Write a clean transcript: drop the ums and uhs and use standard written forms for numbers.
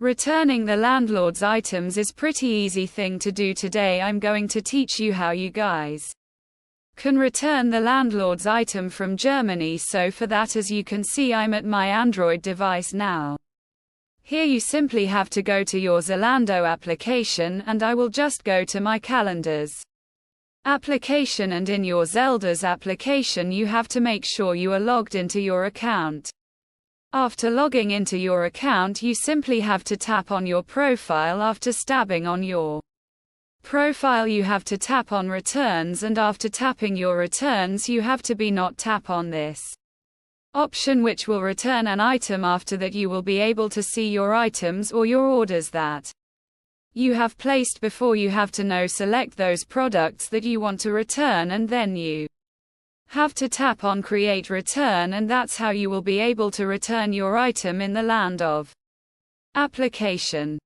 Returning the landlord's items is pretty easy thing to do. Today I'm going to teach you how you guys can return the landlord's item from Germany. So for that, as you can see, I'm at my Android device now. Here you simply have to go to your Zalando application, and I will just go to my calendars application, and in your Zelda's application you have to make sure you are logged into your account. After logging into your account, you simply have to tap on your profile. After tapping on your profile, you have to tap on returns, and after tapping your returns, you have to not tap on this option, which will return an item. After that, you will be able to see your items or your orders that you have placed before. You have to now select those products that you want to return, and then you have to tap on create return, and that's how you will be able to return your item in the land of application.